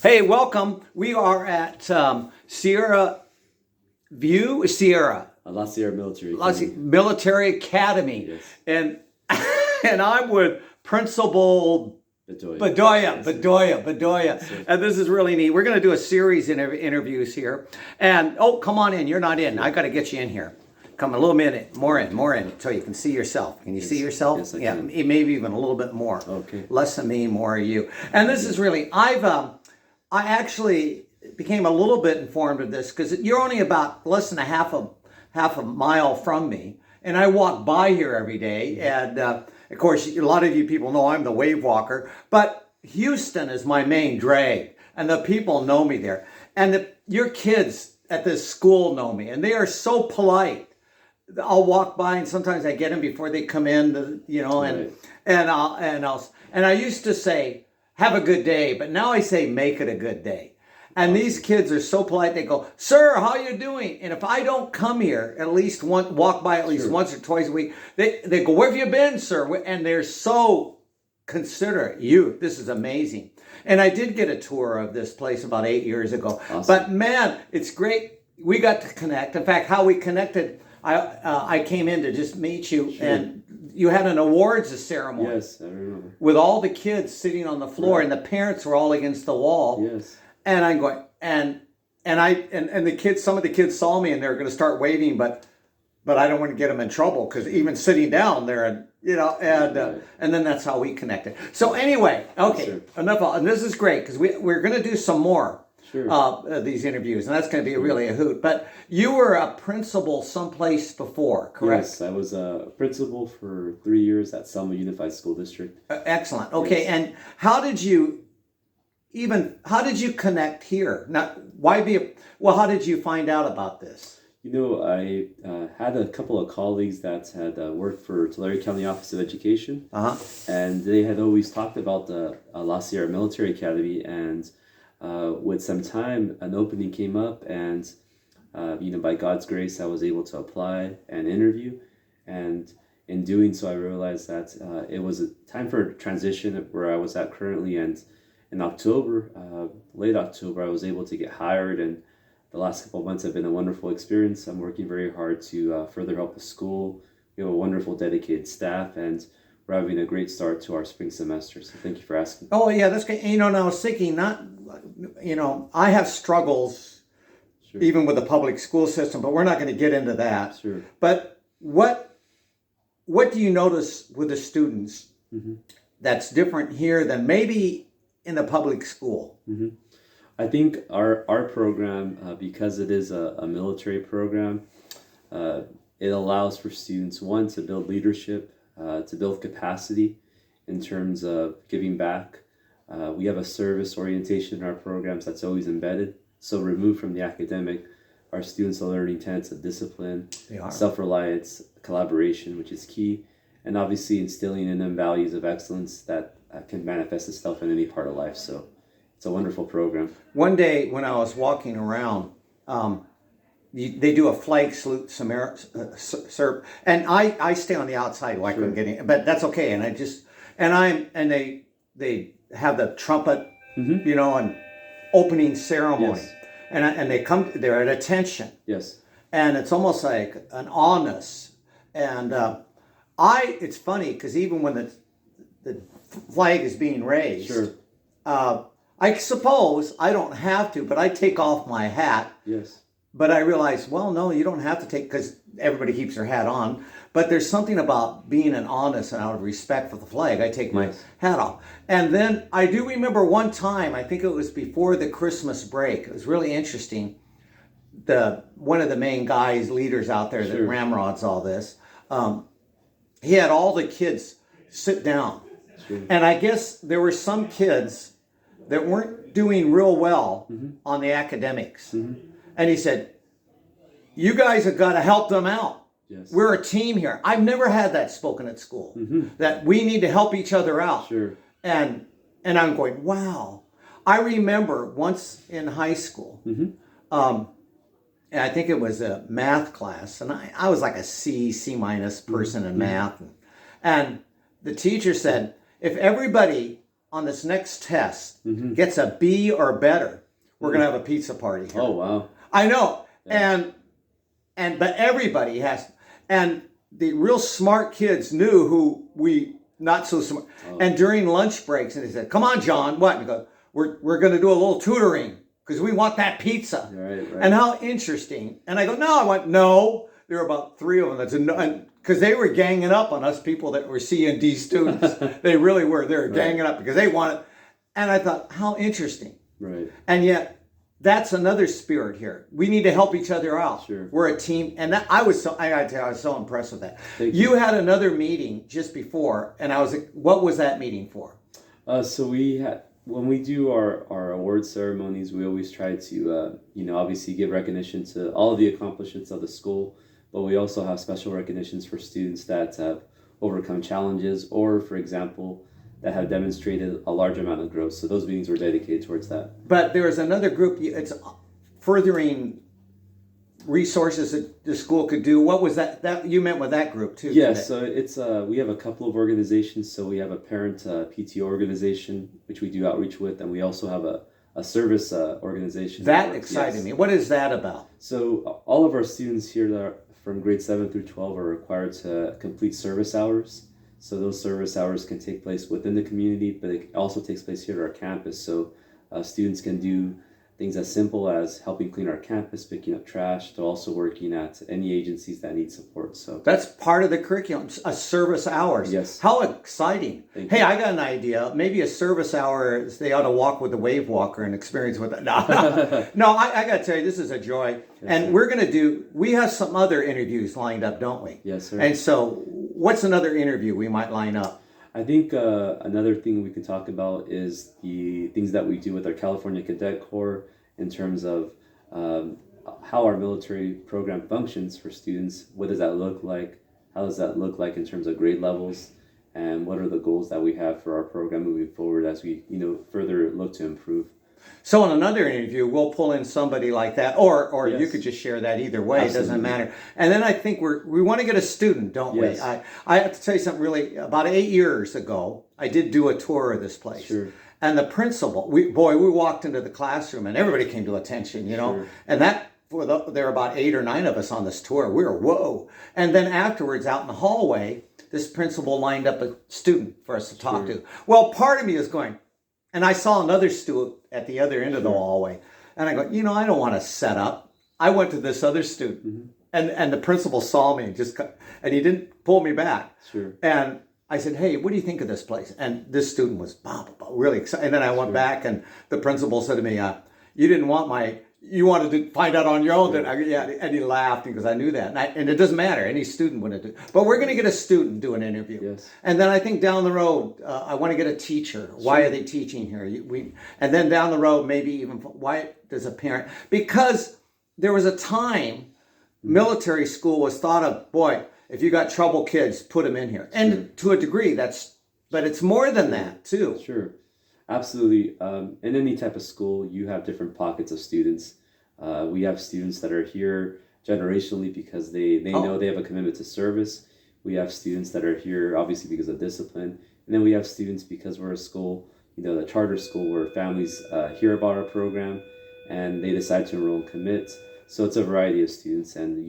Hey, welcome. We are at Sierra La Sierra Military Academy. Military Academy. Yes. And and I'm with Principal Bedolla. Yes, And this is really neat. We're going to do a series of interviews here. And, oh, come on in. You're not in. I got to get you in here. Come a little minute, more in, so you can see yourself. Can you see yourself? Yes, I yeah, can. Maybe even a little bit more. Okay. Less of me, more of you. And this is really, I actually became a little bit informed of this because you're only about less than half a mile from me, and I walk by here every day. And of course, a lot of you people know I'm the wave walker, but Houston is my main drag, and the people know me there. And your kids at this school know me, and they are so polite. I'll walk by, and sometimes I get them before they come in, Right. and I used to say, "Have a good day," but now I say, "Make it a good day." And these kids are so polite. They go, "Sir, how you doing?" And if I don't come here at least walk by at least once or twice a week, they go, "Where have you been, sir?" And they're so considerate. This is amazing. And I did get a tour of this place about 8 years ago. Awesome. But man, it's great. We got to connect. In fact, how we connected, I came in to just meet you, and you had an awards ceremony. Yes, I remember. With all the kids sitting on the floor, Right. and the parents were all against the wall. Yes. And I'm going, and the kids, some of the kids saw me, and they're going to start waving, but I don't want to get them in trouble because even sitting down there, and then that's how we connected. So anyway, okay, Sure. enough. And this is great because we're going to do some more. Sure. These interviews, and that's going to be really a hoot. But you were a principal someplace before, correct? Yes, I was a principal for 3 years at Selma Unified School District. Excellent. Okay, Yes. and how did you connect here? How did you find out about this? I had a couple of colleagues that had worked for Tulare County Office of Education, and they had always talked about the La Sierra Military Academy, and with some time, an opening came up, and by God's grace, I was able to apply and interview. And in doing so, I realized that it was a time for a transition where I was at currently. And in October, late October, I was able to get hired. And the last couple of months have been a wonderful experience. I'm working very hard to further help the school. We have a wonderful, dedicated staff, and we're having a great start to our spring semester. So thank you for asking. Oh yeah, that's great. And, I was thinking, I have struggles even with the public school system, but we're not going to get into that. Sure. But what do you notice with the students that's different here than maybe in the public school? I think our program, because it is a military program, it allows for students, one, to build leadership, to build capacity in terms of giving back. We have a service orientation in our programs that's always embedded. So removed from the academic, our students are learning tenets of discipline, self-reliance, collaboration, which is key, and obviously instilling in them values of excellence that can manifest itself in any part of life. So it's a wonderful program. One day when I was walking around, they do a flag salute, and I stay on the outside where I couldn't get in, but that's okay. And they have the trumpet, and opening ceremony, Yes. and they're at attention. Yes. And it's almost like an awness. And it's funny because even when the flag is being raised, I suppose I don't have to, but I take off my hat. Yes. But I realize, well, no, you don't have to take, because everybody keeps their hat on. But there's something about being an honest and out of respect for the flag. I take my hat off. And then I do remember one time, I think it was before the Christmas break. It was really interesting. One of the main leaders out there that ramrods all this, he had all the kids sit down. And I guess there were some kids that weren't doing real well on the academics. And he said, "You guys have got to help them out. Yes. We're a team here." I've never had that spoken at school, that we need to help each other out. Sure. And I'm going, wow. I remember once in high school, and I think it was a math class, and I was like a C minus person in math. And the teacher said, if everybody on this next test gets a B or better, we're going to have a pizza party here. Oh, wow. I know. Yeah. But everybody has, and the real smart kids knew who we not so smart. Oh. And during lunch breaks, and they said, "Come on, John, what?" And go, "We're going to do a little tutoring because we want that pizza." Right. And how interesting. And I go, "No," I went, "No." There were about 3 of them that's because they were ganging up on us people that were C&D students. They really were. They were ganging up because they wanted. And I thought, how interesting. Right. And yet, that's another spirit here. We need to help each other out. Sure. We're a team, and I gotta tell you, I was so impressed with that. You had another meeting just before, and what was that meeting for? So when we do our award ceremonies, we always try to obviously give recognition to all of the accomplishments of the school, but we also have special recognitions for students that have overcome challenges, or for example, that have demonstrated a large amount of growth. So those meetings were dedicated towards that. But there is another group, it's furthering resources that the school could do. What was that you meant with that group too? Yes, so it's we have a couple of organizations. So we have a parent PTO organization, which we do outreach with, and we also have a service organization. That excited me. What is that about? So all of our students here that are from grade 7 through 12 are required to complete service hours. So those service hours can take place within the community, but it also takes place here at our campus. So students can do things as simple as helping clean our campus, picking up trash, to also working at any agencies that need support. So that's part of the curriculum, a service hours. Yes. How exciting. Hey, I got an idea. Maybe a service hour, they ought to walk with the wave walker and experience with it. No, I got to tell you, this is a joy. Yes, and sir. We have some other interviews lined up, don't we? Yes, sir. And so what's another interview we might line up? I think another thing we can talk about is the things that we do with our California Cadet Corps in terms of how our military program functions for students. What does that look like? How does that look like in terms of grade levels? And what are the goals that we have for our program moving forward as we further look to improve? So in another interview, we'll pull in somebody like that, or yes. You could just share that either way. Absolutely. It doesn't matter. And then I think we want to get a student, don't yes. we? I have to tell you something really. About 8 years ago, I did do a tour of this place. Sure. And the principal, we walked into the classroom and everybody came to attention, Sure. And there were about 8 or 9 of us on this tour. We were, whoa. And then afterwards, out in the hallway, this principal lined up a student for us to talk to. Well, part of me is going, and I saw another student at the other end of the hallway. And I go, I don't want to set up. I went to this other student. Mm-hmm. And the principal saw me and he didn't pull me back. Sure. And I said, "Hey, what do you think of this place?" And this student was really excited. And then I went back and the principal said to me, you wanted to find out on your own. Sure. And he laughed because I knew that. And it doesn't matter. Any student would do. But we're going to get a student do an interview. Yes. And then I think down the road, I want to get a teacher. Sure. Why are they teaching here? And then down the road, maybe even why does a parent? Because there was a time military school was thought of, boy, if you got trouble kids, put them in here. And to a degree, but it's more than that too. Sure. Absolutely. In any type of school, you have different pockets of students. We have students that are here generationally because they know they have a commitment to service. We have students that are here obviously because of discipline. And then we have students because we're a school, the charter school where families hear about our program and they decide to enroll and commit. So it's a variety of students, and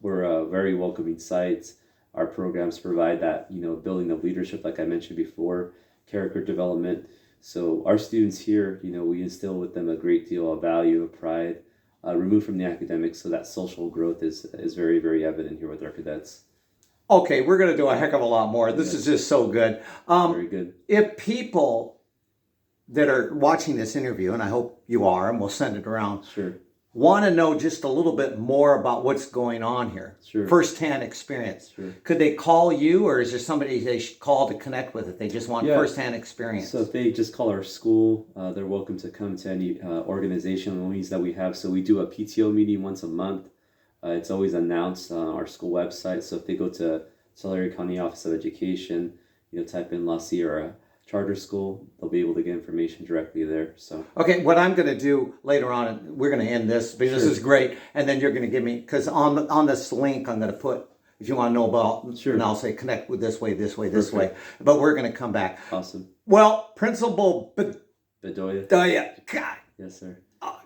we're a very welcoming site. Our programs provide that building of leadership, like I mentioned before, character development. So our students here, we instill with them a great deal of value, of pride, removed from the academics, so that social growth is very, very evident here with our cadets. Okay, we're going to do a heck of a lot more. This is just so good. Very good. If people that are watching this interview, and I hope you are, and we'll send it around. Sure. Want to know just a little bit more about what's going on here. Sure. First-hand experience. Sure. Could they call you, or is there somebody they should call to connect with if they just want first-hand experience? So if they just call our school, they're welcome to come to any organizational meetings that we have. So we do a PTO meeting once a month. It's always announced on our school website. So if they go to Tulare County Office of Education, type in La Sierra Charter School, they'll be able to get information directly there. So okay, what I'm going to do later on, we're going to end this because this is great, and then you're going to give me, because on this link I'm going to put if you want to know about, Sure. and I'll say connect with this way, this way, this way. But we're going to come back. Awesome. Well, Principal Bedolla. God, Yes, sir.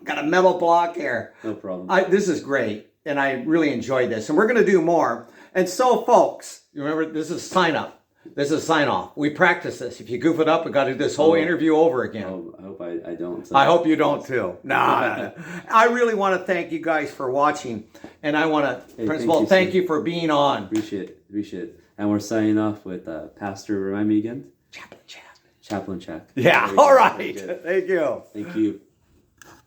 got a mental block here. No problem. This is great, and I really enjoyed this, and we're going to do more. And so, folks, you remember this is sign up. This is sign off. We practice this. If you goof it up, we got to do this whole interview over again. Oh, I hope I don't. I hope you don't too. No. I really want to thank you guys for watching, and I want to, Principal, thank you for being on. Appreciate it. And we're signing off with Pastor. Remind me again. Chaplain Chat. Chaplain Chat. Yeah. All right. Thank you. Thank you.